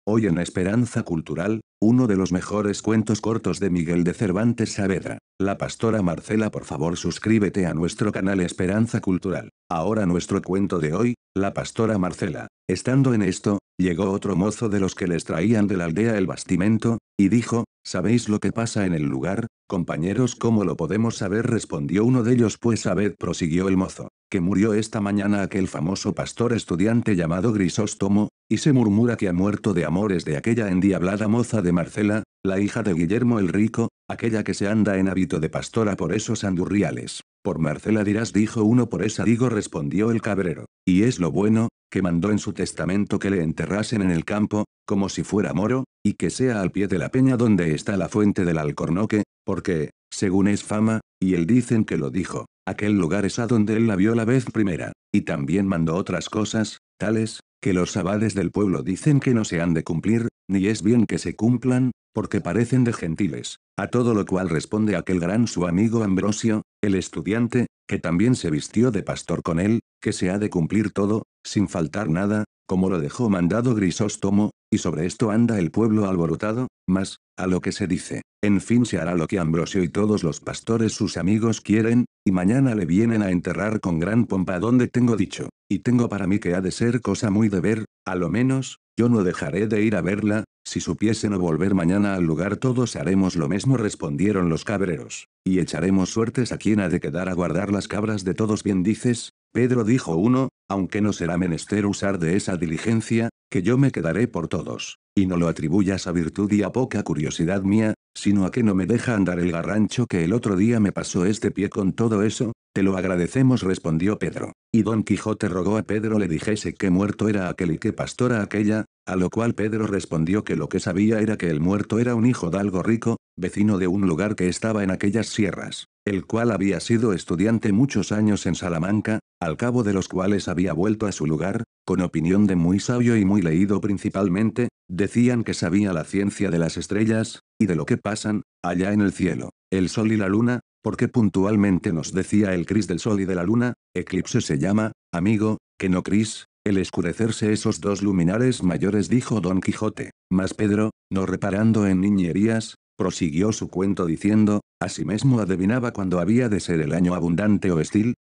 Hoy en Esperanza Cultural, uno de los mejores cuentos cortos de Miguel de Cervantes Saavedra. La pastora Marcela, por favor suscríbete a nuestro canal Esperanza Cultural. Ahora nuestro cuento de hoy, la pastora Marcela. Estando en esto, llegó otro mozo de los que les traían de la aldea el bastimento, y dijo, ¿sabéis lo que pasa en el lugar, compañeros? ¿Cómo lo podemos saber? Respondió uno de ellos. Pues sabed, prosiguió el mozo, que murió esta mañana aquel famoso pastor estudiante llamado Grisóstomo, y se murmura que ha muerto de amores de aquella endiablada moza de Marcela, la hija de Guillermo el Rico, aquella que se anda en hábito de pastora por esos andurriales. Por Marcela dirás, dijo uno. Por esa digo, respondió el cabrero. Y es lo bueno, que mandó en su testamento que le enterrasen en el campo, como si fuera moro, y que sea al pie de la peña donde está la fuente del Alcornoque, porque, según es fama, y él dicen que lo dijo, aquel lugar es a donde él la vio la vez primera, y también mandó otras cosas, tales, que los abades del pueblo dicen que no se han de cumplir, ni es bien que se cumplan, porque parecen de gentiles. A todo lo cual responde aquel gran su amigo Ambrosio, el estudiante, que también se vistió de pastor con él, que se ha de cumplir todo, sin faltar nada, como lo dejó mandado Grisóstomo, y sobre esto anda el pueblo alborotado, mas, a lo que se dice, en fin se hará lo que Ambrosio y todos los pastores sus amigos quieren, y mañana le vienen a enterrar con gran pompa donde tengo dicho, y tengo para mí que ha de ser cosa muy de ver, a lo menos, yo no dejaré de ir a verla, si supiesen o volver mañana al lugar todos haremos lo mismo, respondieron los cabreros, y echaremos suertes a quien ha de quedar a guardar las cabras de todos. Bien dices, Pedro, dijo uno, aunque no será menester usar de esa diligencia, que yo me quedaré por todos, y no lo atribuyas a virtud y a poca curiosidad mía, sino a que no me deja andar el garrancho que el otro día me pasó este pie. Con todo eso, te lo agradecemos, respondió Pedro. Y Don Quijote rogó a Pedro le dijese que muerto era aquel y qué pastora aquella, a lo cual Pedro respondió que lo que sabía era que el muerto era un hijo de algo rico, vecino de un lugar que estaba en aquellas sierras, el cual había sido estudiante muchos años en Salamanca, al cabo de los cuales había vuelto a su lugar, con opinión de muy sabio y muy leído principalmente, decían que sabía la ciencia de las estrellas, y de lo que pasan, allá en el cielo, el sol y la luna, porque puntualmente nos decía el cris del sol y de la luna, eclipse se llama, amigo, que no cris, el escurecerse esos dos luminares mayores, dijo Don Quijote. Mas Pedro, no reparando en niñerías, prosiguió su cuento diciendo, asimismo adivinaba cuándo había de ser el año abundante o estéril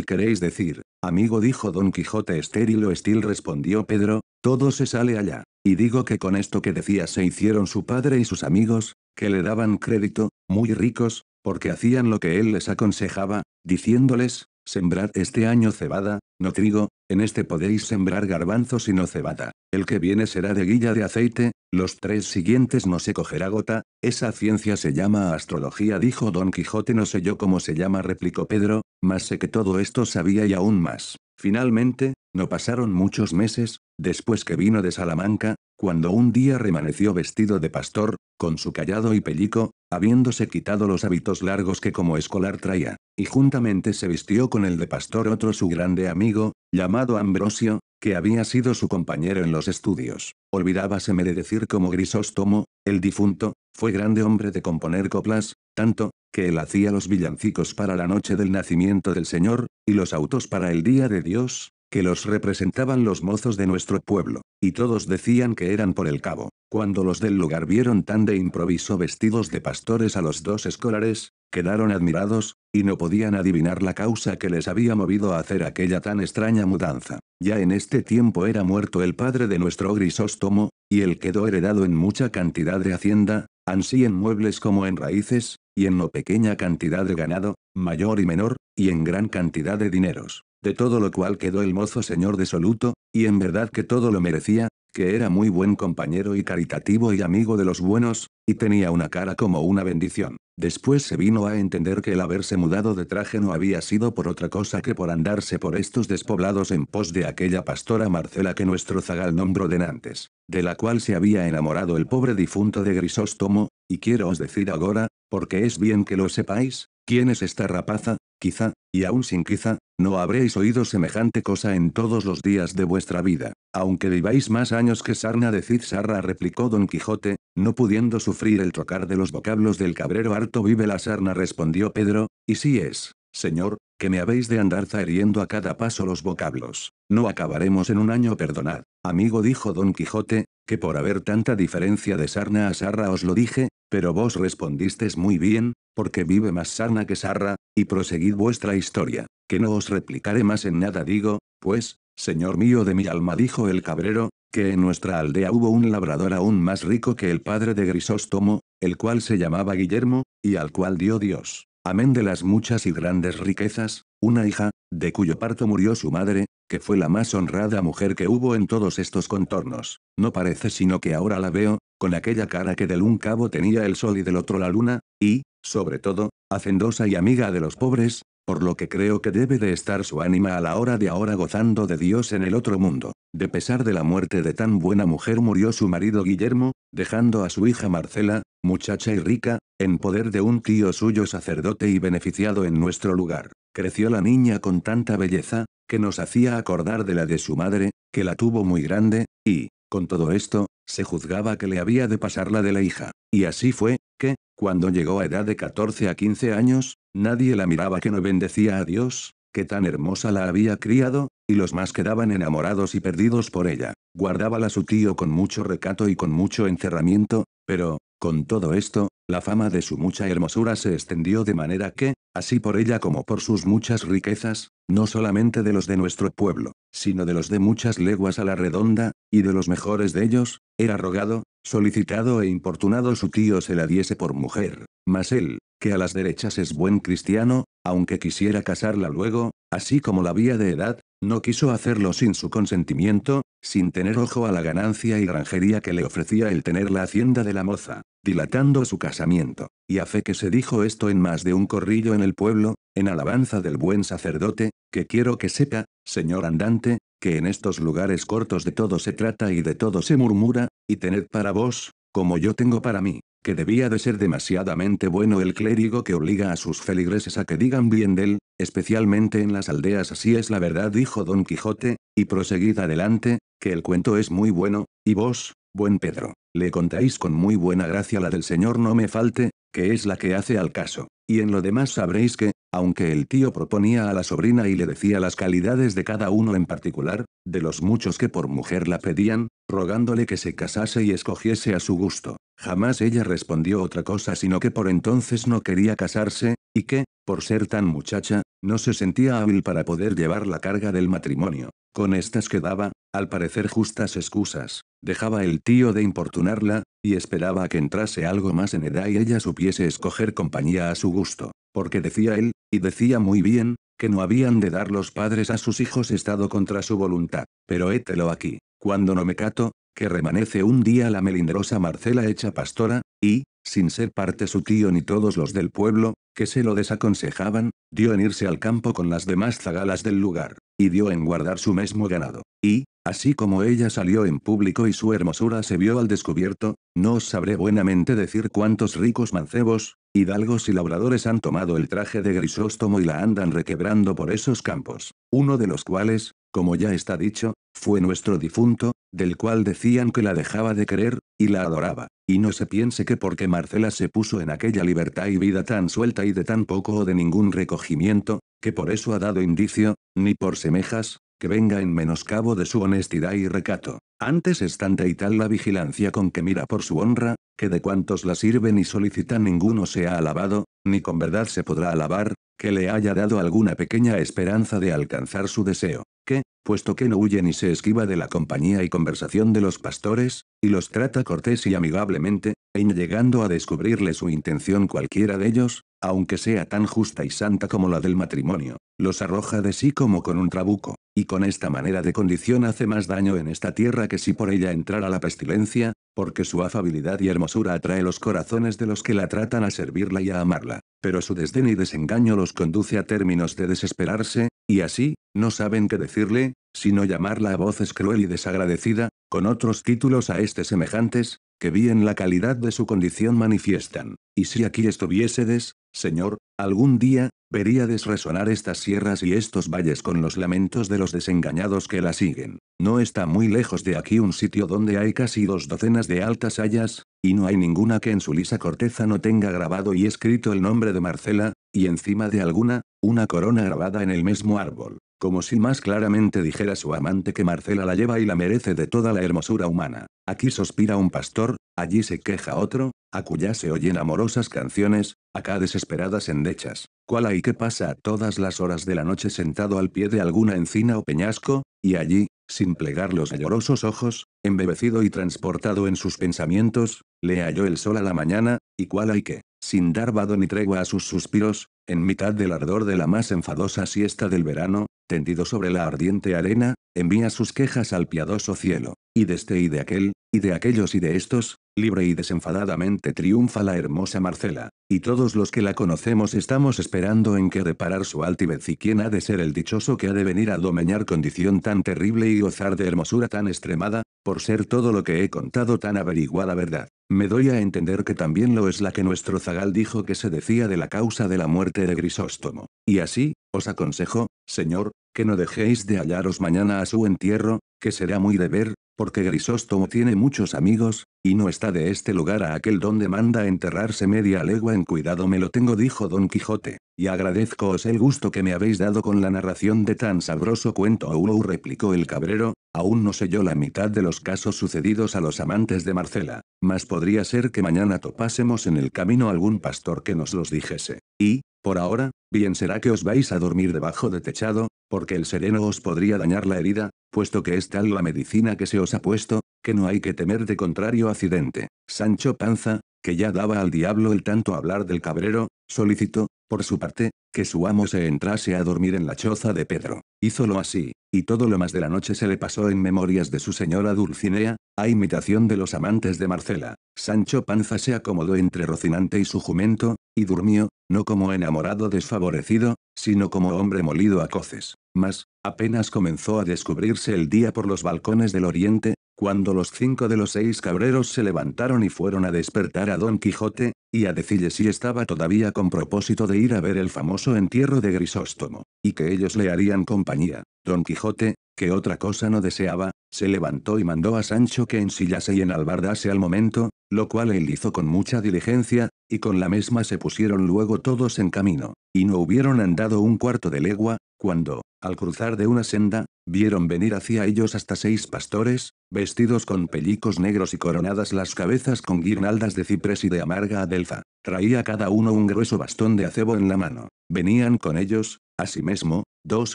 queréis decir, amigo, dijo Don Quijote. Estéril o estil, respondió Pedro, todo se sale allá, y digo que con esto que decía se hicieron su padre y sus amigos, que le daban crédito, muy ricos, porque hacían lo que él les aconsejaba, diciéndoles, sembrad este año cebada, no trigo, en este podéis sembrar garbanzos y no cebada, el que viene será de guilla de aceite, los 3 siguientes no se cogerá gota, esa ciencia se llama astrología, dijo Don Quijote. No sé yo cómo se llama, replicó Pedro, mas sé que todo esto sabía y aún más. Finalmente, no pasaron muchos meses, después que vino de Salamanca, cuando un día remaneció vestido de pastor, con su cayado y pellico, habiéndose quitado los hábitos largos que como escolar traía, y juntamente se vistió con el de pastor otro su grande amigo, llamado Ambrosio, que había sido su compañero en los estudios. Olvidábaseme de decir como Grisóstomo, el difunto, fue grande hombre de componer coplas, tanto, que él hacía los villancicos para la noche del nacimiento del Señor, y los autos para el día de Dios, que los representaban los mozos de nuestro pueblo, y todos decían que eran por el cabo. Cuando los del lugar vieron tan de improviso vestidos de pastores a los 2 escolares, quedaron admirados, y no podían adivinar la causa que les había movido a hacer aquella tan extraña mudanza. Ya en este tiempo era muerto el padre de nuestro Grisóstomo, y él quedó heredado en mucha cantidad de hacienda, ansí en muebles como en raíces, y en no pequeña cantidad de ganado, mayor y menor, y en gran cantidad de dineros. De todo lo cual quedó el mozo señor desoluto, y en verdad que todo lo merecía, que era muy buen compañero y caritativo y amigo de los buenos, y tenía una cara como una bendición. Después se vino a entender que el haberse mudado de traje no había sido por otra cosa que por andarse por estos despoblados en pos de aquella pastora Marcela que nuestro zagal nombró denantes, de la cual se había enamorado el pobre difunto de Grisóstomo, y quiero os decir agora, porque es bien que lo sepáis, quién es esta rapaza, quizá, y aun sin quizá, no habréis oído semejante cosa en todos los días de vuestra vida. Aunque viváis más años que sarna, decid sarra, replicó Don Quijote, no pudiendo sufrir el trocar de los vocablos del cabrero. Harto vive la sarna, respondió Pedro, y si es, señor, que me habéis de andar zaheriendo a cada paso los vocablos, no acabaremos en un año. Perdonad, amigo, dijo Don Quijote, que por haber tanta diferencia de sarna a sarra os lo dije, pero vos respondistes muy bien, porque vive más sarna que sarra, y proseguid vuestra historia, que no os replicaré más en nada digo, pues, señor mío de mi alma dijo el cabrero, que en nuestra aldea hubo un labrador aún más rico que el padre de Grisóstomo, el cual se llamaba Guillermo, y al cual dio Dios, amén de las muchas y grandes riquezas, una hija, de cuyo parto murió su madre, que fue la más honrada mujer que hubo en todos estos contornos. No parece sino que ahora la veo, con aquella cara que del un cabo tenía el sol y del otro la luna, y, sobre todo, hacendosa y amiga de los pobres, por lo que creo que debe de estar su ánima a la hora de ahora gozando de Dios en el otro mundo. De pesar de la muerte de tan buena mujer murió su marido Guillermo, dejando a su hija Marcela, muchacha y rica, en poder de un tío suyo sacerdote y beneficiado en nuestro lugar. Creció la niña con tanta belleza, que nos hacía acordar de la de su madre, que la tuvo muy grande, y, con todo esto, se juzgaba que le había de pasar la de la hija. Y así fue, que, cuando llegó a edad de 14 a 15 años, nadie la miraba que no bendecía a Dios, que tan hermosa la había criado, y los más quedaban enamorados y perdidos por ella. Guardábala su tío con mucho recato y con mucho encerramiento, pero, con todo esto, la fama de su mucha hermosura se extendió de manera que, así por ella como por sus muchas riquezas, no solamente de los de nuestro pueblo, sino de los de muchas leguas a la redonda, y de los mejores de ellos, era rogado, solicitado e importunado su tío se la diese por mujer. Mas él, que a las derechas es buen cristiano, aunque quisiera casarla luego, así como la vía de edad, no quiso hacerlo sin su consentimiento, sin tener ojo a la ganancia y granjería que le ofrecía el tener la hacienda de la moza, dilatando su casamiento. Y a fe que se dijo esto en más de un corrillo en el pueblo, en alabanza del buen sacerdote, que quiero que sepa, señor andante, que en estos lugares cortos de todo se trata y de todo se murmura, y tened para vos, como yo tengo para mí, que debía de ser demasiadamente bueno el clérigo que obliga a sus feligreses a que digan bien de él, especialmente en las aldeas. Así es la verdad, dijo Don Quijote, y proseguid adelante, que el cuento es muy bueno, y vos, buen Pedro, le contáis con muy buena gracia la del señor no me falte, que es la que hace al caso. Y en lo demás sabréis que, aunque el tío proponía a la sobrina y le decía las calidades de cada uno en particular, de los muchos que por mujer la pedían, rogándole que se casase y escogiese a su gusto, jamás ella respondió otra cosa sino que por entonces no quería casarse, y que, por ser tan muchacha, no se sentía hábil para poder llevar la carga del matrimonio. Con estas que daba, al parecer justas excusas, dejaba el tío de importunarla, y esperaba a que entrase algo más en edad y ella supiese escoger compañía a su gusto, porque decía él, y decía muy bien, que no habían de dar los padres a sus hijos estado contra su voluntad. Pero hételo aquí, cuando no me cato, que remanece un día la melindrosa Marcela hecha pastora, y, sin ser parte su tío ni todos los del pueblo, que se lo desaconsejaban, dio en irse al campo con las demás zagalas del lugar, y dio en guardar su mesmo ganado, y, así como ella salió en público y su hermosura se vio al descubierto, no os sabré buenamente decir cuántos ricos mancebos, hidalgos y labradores han tomado el traje de Grisóstomo y la andan requebrando por esos campos, uno de los cuales, como ya está dicho, fue nuestro difunto, del cual decían que la dejaba de querer, y la adoraba, y no se piense que porque Marcela se puso en aquella libertad y vida tan suelta y de tan poco o de ningún recogimiento, que por eso ha dado indicio, ni por semejas, que venga en menoscabo de su honestidad y recato. Antes es tanta y tal la vigilancia con que mira por su honra, que de cuantos la sirven y solicitan ninguno se ha alabado, ni con verdad se podrá alabar, que le haya dado alguna pequeña esperanza de alcanzar su deseo, que, puesto que no huye ni se esquiva de la compañía y conversación de los pastores, y los trata cortés y amigablemente, en llegando a descubrirle su intención cualquiera de ellos, aunque sea tan justa y santa como la del matrimonio, los arroja de sí como con un trabuco, y con esta manera de condición hace más daño en esta tierra que si por ella entrara la pestilencia, porque su afabilidad y hermosura atrae los corazones de los que la tratan a servirla y a amarla, pero su desdén y desengaño los conduce a términos de desesperarse, y así, no saben qué decirle, sino llamarla a voces cruel y desagradecida, con otros títulos a este semejantes, que bien la calidad de su condición manifiestan. Y si aquí estuviésedes, señor, algún día, veríades resonar estas sierras y estos valles con los lamentos de los desengañados que la siguen. No está muy lejos de aquí un sitio donde hay casi 2 docenas de altas hayas, y no hay ninguna que en su lisa corteza no tenga grabado y escrito el nombre de Marcela, y encima de alguna, una corona grabada en el mismo árbol. como si más claramente dijera su amante que Marcela la lleva y la merece de toda la hermosura humana. Aquí suspira un pastor, allí se queja otro, acullá se oyen amorosas canciones, acá desesperadas endechas. ¿Cuál hay que pasa a todas las horas de la noche sentado al pie de alguna encina o peñasco? Y allí, sin plegar los llorosos ojos, embebecido y transportado en sus pensamientos, le halló el sol a la mañana, y cuál hay que, sin dar vado ni tregua a sus suspiros, en mitad del ardor de la más enfadosa siesta del verano, tendido sobre la ardiente arena, envía sus quejas al piadoso cielo, y de este y de aquel, y de aquellos y de estos, libre y desenfadadamente triunfa la hermosa Marcela, y todos los que la conocemos estamos esperando en qué deparar su altivez y quién ha de ser el dichoso que ha de venir a domeñar condición tan terrible y gozar de hermosura tan extremada, por ser todo lo que he contado tan averiguada verdad. Me doy a entender que también lo es la que nuestro zagal dijo que se decía de la causa de la muerte de Grisóstomo. Y así, os aconsejo, señor, que no dejéis de hallaros mañana a su entierro, que será muy de ver, porque Grisóstomo tiene muchos amigos, y no está de este lugar a aquel donde manda enterrarse media legua en cuidado me lo tengo dijo Don Quijote, y agradezcoos el gusto que me habéis dado con la narración de tan sabroso cuento replicó el cabrero, aún no sé yo la mitad de los casos sucedidos a los amantes de Marcela, mas podría ser que mañana topásemos en el camino algún pastor que nos los dijese, y, por ahora, bien será que os vais a dormir debajo de techado, porque el sereno os podría dañar la herida, puesto que es tal la medicina que se os ha puesto, que no hay que temer de contrario accidente. Sancho Panza, que ya daba al diablo el tanto hablar del cabrero, solicitó, por su parte, que su amo se entrase a dormir en la choza de Pedro. Hízolo así, y todo lo más de la noche se le pasó en memorias de su señora Dulcinea, a imitación de los amantes de Marcela. Sancho Panza se acomodó entre Rocinante y su jumento, y durmió, no como enamorado desfavorecido, sino como hombre molido a coces. Mas, apenas comenzó a descubrirse el día por los balcones del oriente, cuando los 5 de los 6 cabreros se levantaron y fueron a despertar a Don Quijote, y a decirle si estaba todavía con propósito de ir a ver el famoso entierro de Grisóstomo, y que ellos le harían compañía. Don Quijote, que otra cosa no deseaba, se levantó y mandó a Sancho que ensillase y enalbardase al momento, lo cual él hizo con mucha diligencia, y con la mesma se pusieron luego todos en camino, y no hubieron andado un cuarto de legua, cuando, al cruzar de una senda, vieron venir hacia ellos hasta 6 pastores, vestidos con pellicos negros y coronadas las cabezas con guirnaldas de ciprés y de amarga adelfa. Traía cada uno un grueso bastón de acebo en la mano. Venían con ellos, asimismo, 2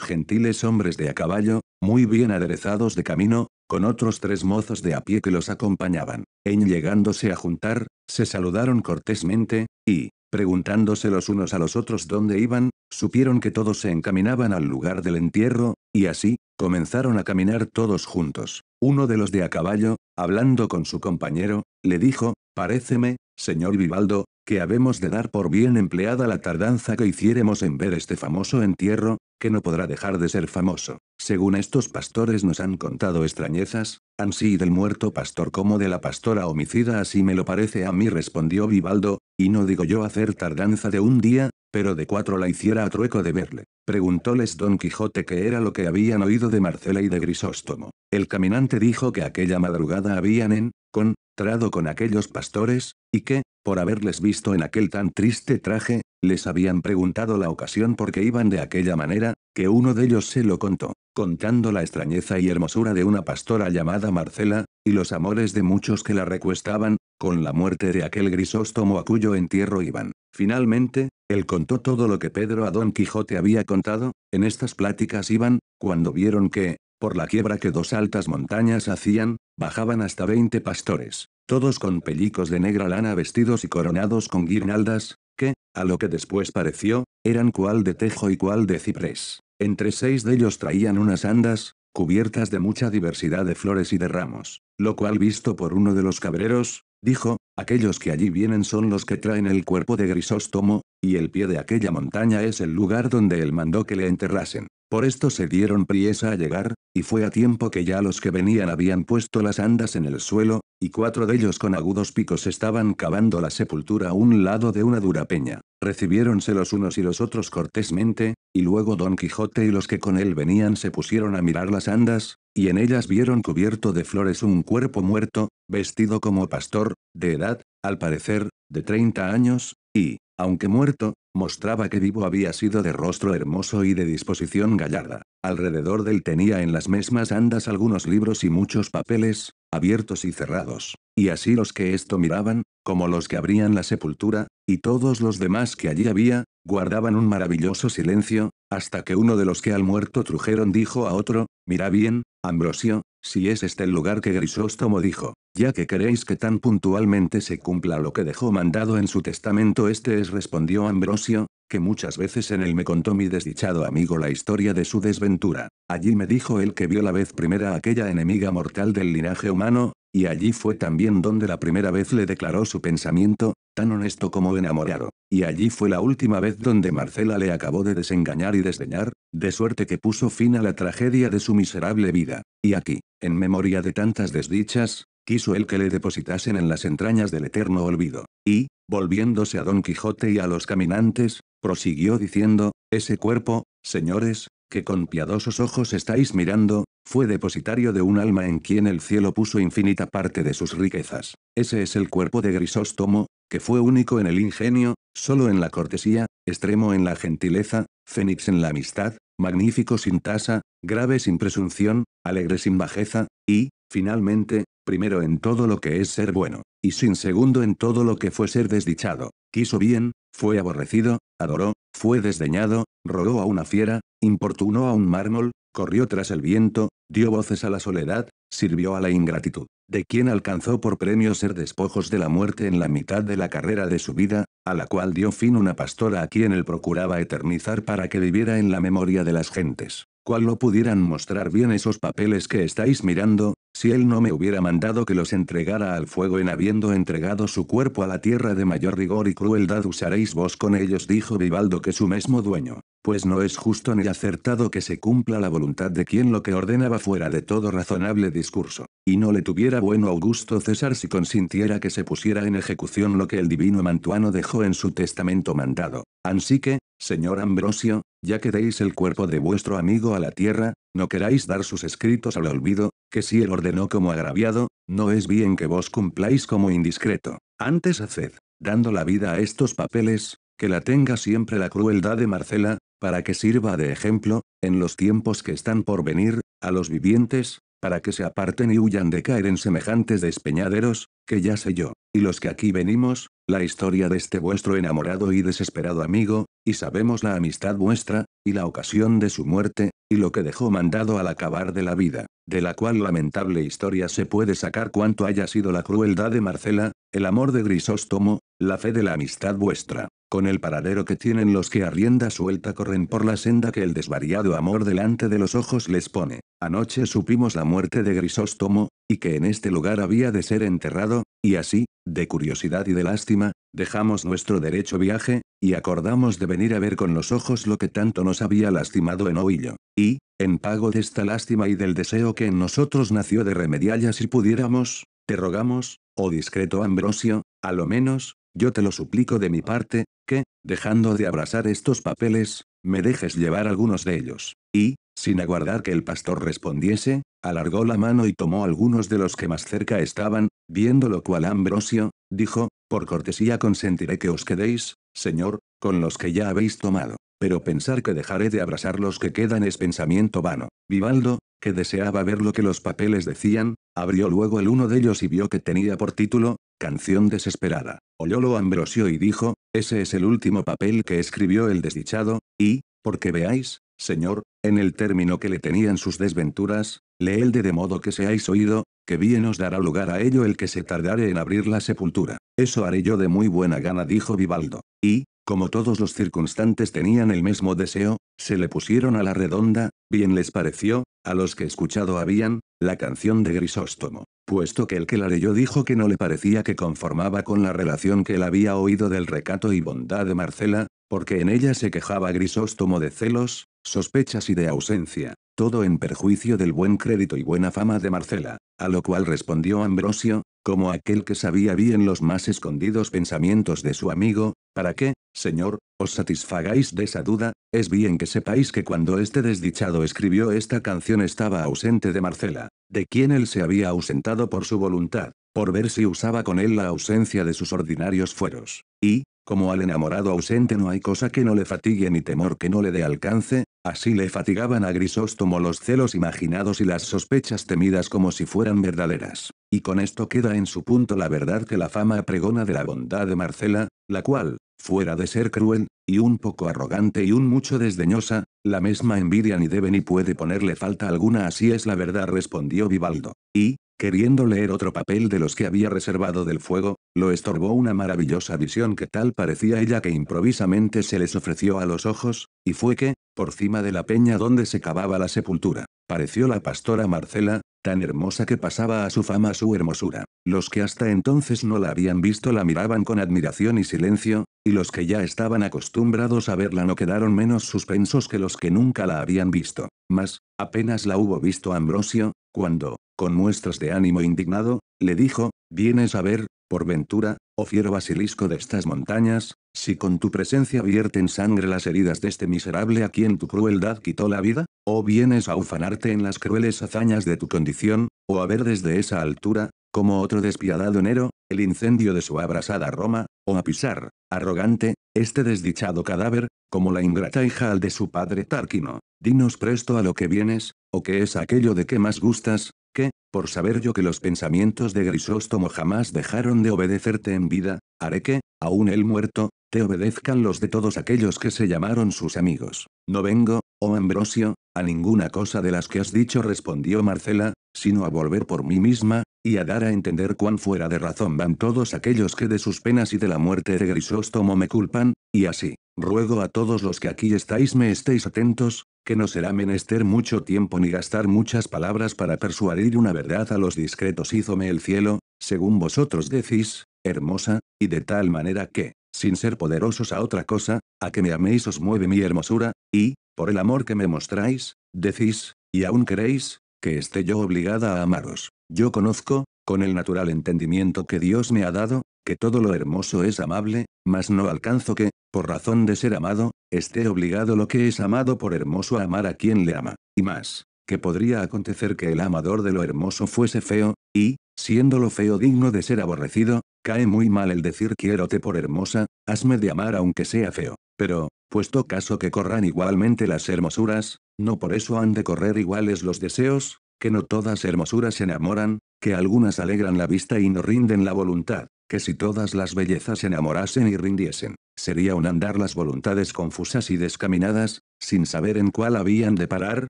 gentiles hombres de a caballo, muy bien aderezados de camino, con otros 3 mozos de a pie que los acompañaban. En llegándose a juntar, se saludaron cortésmente, y, preguntándose los unos a los otros dónde iban, supieron que todos se encaminaban al lugar del entierro, y así, comenzaron a caminar todos juntos. Uno de los de a caballo, hablando con su compañero, le dijo, paréceme, señor Vivaldo, que habemos de dar por bien empleada la tardanza que hiciéremos en ver este famoso entierro, que no podrá dejar de ser famoso. Según estos pastores nos han contado extrañezas, ansí del muerto pastor como de la pastora homicida así me lo parece a mí respondió Vivaldo, y no digo yo hacer tardanza de un día, pero de 4 la hiciera a trueco de verle. Preguntóles Don Quijote qué era lo que habían oído de Marcela y de Grisóstomo. El caminante dijo que aquella madrugada habían encontrado con aquellos pastores, y que, por haberles visto en aquel tan triste traje, les habían preguntado la ocasión por qué iban de aquella manera, que uno de ellos se lo contó, contando la extrañeza y hermosura de una pastora llamada Marcela, y los amores de muchos que la recuestaban, con la muerte de aquel Grisóstomo a cuyo entierro iban. Finalmente, él contó todo lo que Pedro a Don Quijote había contado. En estas pláticas iban, cuando vieron que, por la quiebra que 2 altas montañas hacían, bajaban hasta 20 pastores, todos con pellicos de negra lana vestidos y coronados con guirnaldas, que, a lo que después pareció, eran cual de tejo y cual de ciprés. Entre 6 de ellos traían unas andas, cubiertas de mucha diversidad de flores y de ramos, lo cual visto por uno de los cabreros, dijo, aquellos que allí vienen son los que traen el cuerpo de Grisóstomo, y el pie de aquella montaña es el lugar donde él mandó que le enterrasen. Por esto se dieron priesa a llegar, y fue a tiempo que ya los que venían habían puesto las andas en el suelo, y 4 de ellos con agudos picos estaban cavando la sepultura a un lado de una dura peña. Recibiéronse los unos y los otros cortésmente, y luego Don Quijote y los que con él venían se pusieron a mirar las andas, y en ellas vieron cubierto de flores un cuerpo muerto, vestido como pastor, de edad, al parecer, de 30 años, y, aunque muerto, mostraba que vivo había sido de rostro hermoso y de disposición gallarda. Alrededor del tenía en las mismas andas algunos libros y muchos papeles, abiertos y cerrados, y así los que esto miraban, como los que abrían la sepultura, y todos los demás que allí había, guardaban un maravilloso silencio, hasta que uno de los que al muerto trujeron dijo a otro: mira bien, Ambrosio, si es este el lugar que Grisóstomo dijo, ya que queréis que tan puntualmente se cumpla lo que dejó mandado en su testamento. Este es, respondió Ambrosio, que muchas veces en él me contó mi desdichado amigo la historia de su desventura. Allí me dijo él que vio la vez primera a aquella enemiga mortal del linaje humano, y allí fue también donde la primera vez le declaró su pensamiento, tan honesto como enamorado. Y allí fue la última vez donde Marcela le acabó de desengañar y desdeñar, de suerte que puso fin a la tragedia de su miserable vida. Y aquí, en memoria de tantas desdichas, quiso él que le depositasen en las entrañas del eterno olvido. Y, volviéndose a Don Quijote y a los caminantes, prosiguió diciendo: ese cuerpo, señores, que con piadosos ojos estáis mirando, fue depositario de un alma en quien el cielo puso infinita parte de sus riquezas. Ese es el cuerpo de Grisóstomo, que fue único en el ingenio, solo en la cortesía, extremo en la gentileza, fénix en la amistad, magnífico sin tasa, grave sin presunción, alegre sin bajeza, y, finalmente, primero en todo lo que es ser bueno, y sin segundo en todo lo que fue ser desdichado. Quiso bien, fue aborrecido, adoró, fue desdeñado, rogó a una fiera, importunó a un mármol, corrió tras el viento, dio voces a la soledad, sirvió a la ingratitud, de quien alcanzó por premio ser despojos de la muerte en la mitad de la carrera de su vida, a la cual dio fin una pastora a quien él procuraba eternizar para que viviera en la memoria de las gentes. ¿Cuál lo pudieran mostrar bien esos papeles que estáis mirando, si él no me hubiera mandado que los entregara al fuego en habiendo entregado su cuerpo a la tierra de mayor rigor y crueldad usaréis vos con ellos? Dijo Vivaldo, que su mismo dueño, pues no es justo ni acertado que se cumpla la voluntad de quien lo que ordenaba fuera de todo razonable discurso, y no le tuviera bueno Augusto César si consintiera que se pusiera en ejecución lo que el divino Mantuano dejó en su testamento mandado. Ansí que, señor Ambrosio, ya que deis el cuerpo de vuestro amigo a la tierra, no queráis dar sus escritos al olvido, que si él ordenó como agraviado, no es bien que vos cumpláis como indiscreto. Antes haced, dando la vida a estos papeles, que la tenga siempre la crueldad de Marcela, para que sirva de ejemplo, en los tiempos que están por venir, a los vivientes, para que se aparten y huyan de caer en semejantes despeñaderos, que ya sé yo, y los que aquí venimos, la historia de este vuestro enamorado y desesperado amigo, y sabemos la amistad vuestra, y la ocasión de su muerte, y lo que dejó mandado al acabar de la vida, de la cual lamentable historia se puede sacar cuánto haya sido la crueldad de Marcela, el amor de Grisóstomo, la fe de la amistad vuestra, con el paradero que tienen los que a rienda suelta corren por la senda que el desvariado amor delante de los ojos les pone. Anoche supimos la muerte de Grisóstomo, y que en este lugar había de ser enterrado, y así, de curiosidad y de lástima, dejamos nuestro derecho viaje, y acordamos de venir a ver con los ojos lo que tanto nos había lastimado en Oillo, y, en pago de esta lástima y del deseo que en nosotros nació de remedialla si pudiéramos, te rogamos, oh discreto Ambrosio, a lo menos, yo te lo suplico de mi parte, que, dejando de abrazar estos papeles, me dejes llevar algunos de ellos. Y, sin aguardar que el pastor respondiese, alargó la mano y tomó algunos de los que más cerca estaban, viendo lo cual Ambrosio, dijo: por cortesía consentiré que os quedéis, señor, con los que ya habéis tomado. Pero pensar que dejaré de abrazar los que quedan es pensamiento vano. Vivaldo, que deseaba ver lo que los papeles decían, abrió luego el uno de ellos y vio que tenía por título, Canción desesperada. Oyólo Ambrosio y dijo: ese es el último papel que escribió el desdichado, y, porque veáis, señor, en el término que le tenían sus desventuras, leelde de modo que seáis oído, que bien os dará lugar a ello el que se tardare en abrir la sepultura. Eso haré yo de muy buena gana, dijo Vivaldo. Y, como todos los circunstantes tenían el mismo deseo, se le pusieron a la redonda, bien les pareció, a los que escuchado habían, la canción de Grisóstomo, puesto que el que la leyó dijo que no le parecía que conformaba con la relación que él había oído del recato y bondad de Marcela, porque en ella se quejaba Grisóstomo de celos, sospechas y de ausencia, todo en perjuicio del buen crédito y buena fama de Marcela, a lo cual respondió Ambrosio, como aquel que sabía bien los más escondidos pensamientos de su amigo: para que, señor, os satisfagáis de esa duda, es bien que sepáis que cuando este desdichado escribió esta canción estaba ausente de Marcela, de quien él se había ausentado por su voluntad, por ver si usaba con él la ausencia de sus ordinarios fueros, y, como al enamorado ausente no hay cosa que no le fatigue ni temor que no le dé alcance, Así le fatigaban a Grisóstomo los celos imaginados y las sospechas temidas como si fueran verdaderas. Y con esto queda en su punto la verdad que la fama pregona de la bondad de Marcela, la cual, fuera de ser cruel, y un poco arrogante y un mucho desdeñosa, la misma envidia ni debe ni puede ponerle falta alguna. Así es la verdad, respondió Vivaldo. Y, queriendo leer otro papel de los que había reservado del fuego, lo estorbó una maravillosa visión que tal parecía ella que improvisamente se les ofreció a los ojos, y fue que, por cima de la peña donde se cavaba la sepultura, pareció la pastora Marcela, tan hermosa que pasaba a su fama su hermosura. Los que hasta entonces no la habían visto la miraban con admiración y silencio, y los que ya estaban acostumbrados a verla no quedaron menos suspensos que los que nunca la habían visto. Mas, apenas la hubo visto Ambrosio, cuando, con muestras de ánimo indignado, le dijo: «¿Vienes a ver, por ventura, oh fiero basilisco de estas montañas, si con tu presencia vierten sangre las heridas de este miserable a quien tu crueldad quitó la vida? ¿O vienes a ufanarte en las crueles hazañas de tu condición, o a ver desde esa altura, como otro despiadado Nero, el incendio de su abrasada Roma, o a pisar, arrogante, este desdichado cadáver, como la ingrata hija al de su padre Tarquino? Dinos presto a lo que vienes, o qué es aquello de que más gustas, que, por saber yo que los pensamientos de Grisóstomo jamás dejaron de obedecerte en vida, haré que, aun él muerto, te obedezcan los de todos aquellos que se llamaron sus amigos». «No vengo, oh Ambrosio, a ninguna cosa de las que has dicho», respondió Marcela, «sino a volver por mí misma, y a dar a entender cuán fuera de razón van todos aquellos que de sus penas y de la muerte de Grisóstomo me culpan, y así, ruego a todos los que aquí estáis me estéis atentos, que no será menester mucho tiempo ni gastar muchas palabras para persuadir una verdad a los discretos. Hízome el cielo, según vosotros decís, hermosa, y de tal manera que, sin ser poderosos a otra cosa, a que me améis os mueve mi hermosura, y, por el amor que me mostráis, decís, y aún queréis, que esté yo obligada a amaros. Yo conozco, con el natural entendimiento que Dios me ha dado, que todo lo hermoso es amable, mas no alcanzo que, por razón de ser amado, esté obligado lo que es amado por hermoso a amar a quien le ama. Y más, que podría acontecer que el amador de lo hermoso fuese feo, y, siendo lo feo digno de ser aborrecido, cae muy mal el decir quiérote por hermosa, hasme de amar aunque sea feo. Pero, puesto caso que corran igualmente las hermosuras, no por eso han de correr iguales los deseos, que no todas hermosuras enamoran, que algunas alegran la vista y no rinden la voluntad, que si todas las bellezas enamorasen y rindiesen, sería un andar las voluntades confusas y descaminadas, sin saber en cuál habían de parar,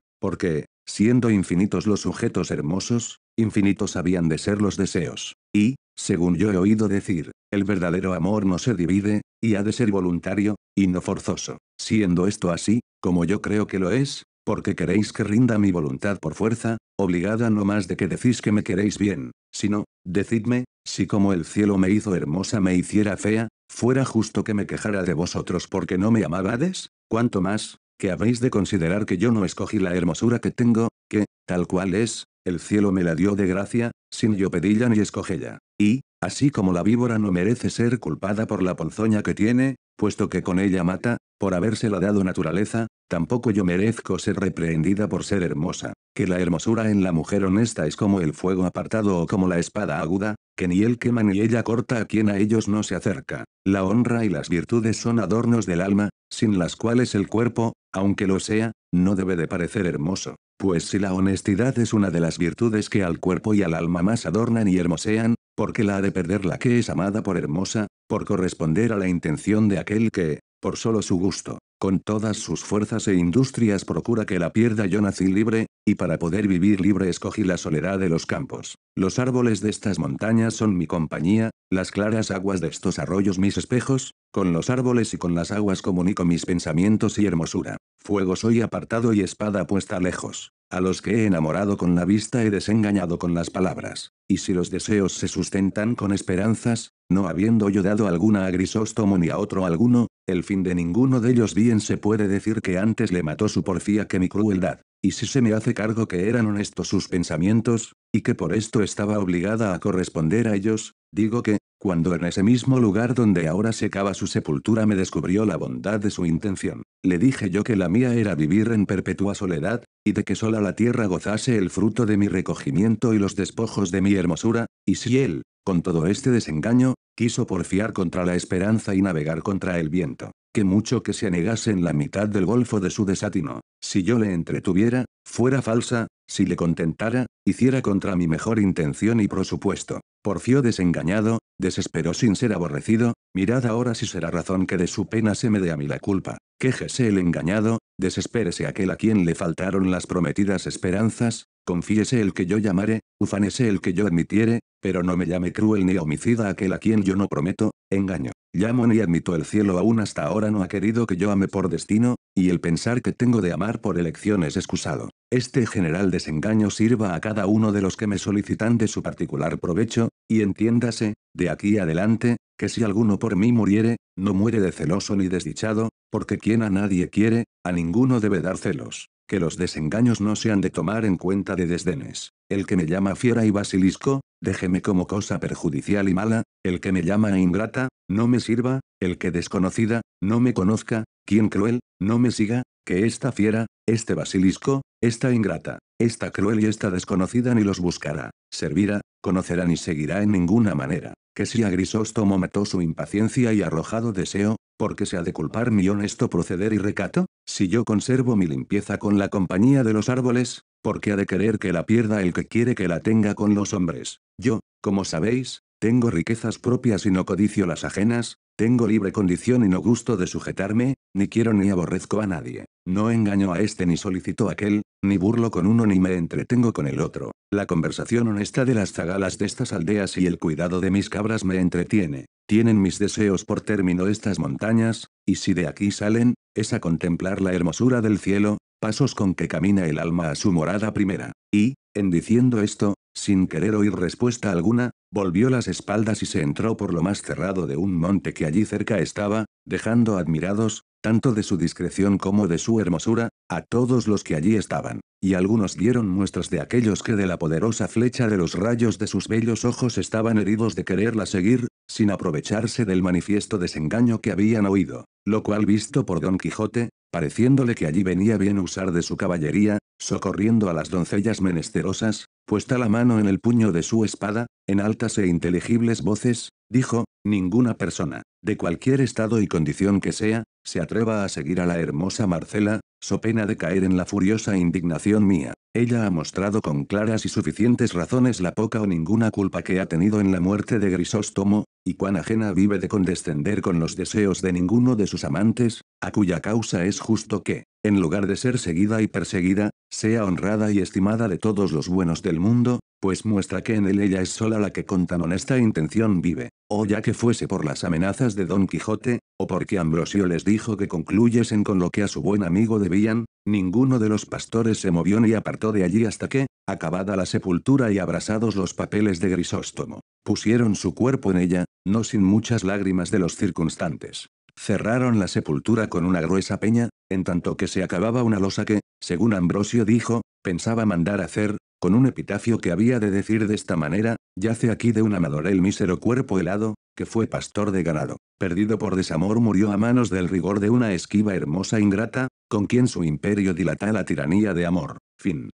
porque, siendo infinitos los sujetos hermosos, infinitos habían de ser los deseos. Y, según yo he oído decir, el verdadero amor no se divide, y ha de ser voluntario, y no forzoso. Siendo esto así, como yo creo que lo es, porque queréis que rinda mi voluntad por fuerza, obligada no más de que decís que me queréis bien, sino, decidme, si como el cielo me hizo hermosa me hiciera fea, fuera justo que me quejara de vosotros porque no me amabades, cuanto más, que habéis de considerar que yo no escogí la hermosura que tengo, que, tal cual es, el cielo me la dio de gracia, sin yo pedilla ni escogella. Y, así como la víbora no merece ser culpada por la ponzoña que tiene, puesto que con ella mata, por habérsela dado naturaleza, tampoco yo merezco ser reprehendida por ser hermosa, que la hermosura en la mujer honesta es como el fuego apartado o como la espada aguda, que ni él quema ni ella corta a quien a ellos no se acerca. La honra y las virtudes son adornos del alma, sin las cuales el cuerpo, aunque lo sea, no debe de parecer hermoso. Pues si la honestidad es una de las virtudes que al cuerpo y al alma más adornan y hermosean, ¿por qué la ha de perder la que es amada por hermosa, por corresponder a la intención de aquel que, por solo su gusto, con todas sus fuerzas e industrias procura que la pierda? Yo nací libre, y para poder vivir libre escogí la soledad de los campos. Los árboles de estas montañas son mi compañía, las claras aguas de estos arroyos mis espejos, con los árboles y con las aguas comunico mis pensamientos y hermosura. Fuego soy apartado y espada puesta lejos. A los que he enamorado con la vista he desengañado con las palabras. Y si los deseos se sustentan con esperanzas, no habiendo yo dado alguna a Grisóstomo ni a otro alguno, el fin de ninguno de ellos bien se puede decir que antes le mató su porfía que mi crueldad. Y si se me hace cargo que eran honestos sus pensamientos, y que por esto estaba obligada a corresponder a ellos, digo que, cuando en ese mismo lugar donde ahora se cava su sepultura me descubrió la bondad de su intención, le dije yo que la mía era vivir en perpetua soledad, y de que sola la tierra gozase el fruto de mi recogimiento y los despojos de mi hermosura, y si él, con todo este desengaño, quiso porfiar contra la esperanza y navegar contra el viento, que mucho que se anegase en la mitad del golfo de su desatino. Si yo le entretuviera, fuera falsa, si le contentara, hiciera contra mi mejor intención y presupuesto. Porfió desengañado, desesperó sin ser aborrecido, mirad ahora si será razón que de su pena se me dé a mí la culpa. Quéjese el engañado, desespérese aquel a quien le faltaron las prometidas esperanzas, confíese el que yo llamare, ufánese el que yo admitiere, pero no me llame cruel ni homicida aquel a quien yo no prometo, engaño. Llamo ni admito el cielo aún hasta ahora no ha querido que yo ame por destino, y el pensar que tengo de amar por elección es excusado. Este general desengaño sirva a cada uno de los que me solicitan de su particular provecho, y entiéndase, de aquí adelante, que si alguno por mí muriere, no muere de celoso ni desdichado, porque quien a nadie quiere, a ninguno debe dar celos. Que los desengaños no se han de tomar en cuenta de desdenes. El que me llama fiera y basilisco, déjeme como cosa perjudicial y mala, el que me llama ingrata, no me sirva, el que desconocida, no me conozca, quien cruel, no me siga, que esta fiera, este basilisco, esta ingrata, esta cruel y esta desconocida ni los buscará, servirá, conocerá ni seguirá en ninguna manera. Que si a Grisóstomo mató su impaciencia y arrojado deseo, ¿porque se ha de culpar mi honesto proceder y recato? Si yo conservo mi limpieza con la compañía de los árboles, ¿por qué ha de querer que la pierda el que quiere que la tenga con los hombres? Yo, como sabéis, tengo riquezas propias y no codicio las ajenas, tengo libre condición y no gusto de sujetarme, ni quiero ni aborrezco a nadie. No engaño a este ni solicito a aquel, ni burlo con uno ni me entretengo con el otro. La conversación honesta de las zagalas de estas aldeas y el cuidado de mis cabras me entretiene. Tienen mis deseos por término estas montañas, y si de aquí salen, es a contemplar la hermosura del cielo, pasos con que camina el alma a su morada primera. Y, en diciendo esto, sin querer oír respuesta alguna, volvió las espaldas y se entró por lo más cerrado de un monte que allí cerca estaba, dejando admirados, tanto de su discreción como de su hermosura, a todos los que allí estaban, y algunos dieron muestras de aquellos que de la poderosa flecha de los rayos de sus bellos ojos estaban heridos de quererla seguir, sin aprovecharse del manifiesto desengaño que habían oído, lo cual visto por Don Quijote, pareciéndole que allí venía bien usar de su caballería, socorriendo a las doncellas menesterosas, puesta la mano en el puño de su espada, en altas e inteligibles voces, dijo, ninguna persona, de cualquier estado y condición que sea, se atreva a seguir a la hermosa Marcela, so pena de caer en la furiosa indignación mía. Ella ha mostrado con claras y suficientes razones la poca o ninguna culpa que ha tenido en la muerte de Grisóstomo, y cuán ajena vive de condescender con los deseos de ninguno de sus amantes, a cuya causa es justo que, en lugar de ser seguida y perseguida, sea honrada y estimada de todos los buenos del mundo, pues muestra que en él ella es sola la que con tan honesta intención vive, o ya que fuese por las amenazas de Don Quijote, o porque Ambrosio les dijo que concluyesen con lo que a su buen amigo debían, ninguno de los pastores se movió ni apartó de allí hasta que, acabada la sepultura y abrasados los papeles de Grisóstomo, pusieron su cuerpo en ella, no sin muchas lágrimas de los circunstantes. Cerraron la sepultura con una gruesa peña, en tanto que se acababa una losa que, según Ambrosio dijo, pensaba mandar hacer, con un epitafio que había de decir de esta manera, yace aquí de un amador el mísero cuerpo helado, que fue pastor de ganado, perdido por desamor murió a manos del rigor de una esquiva hermosa ingrata, con quien su imperio dilata la tiranía de amor. Fin.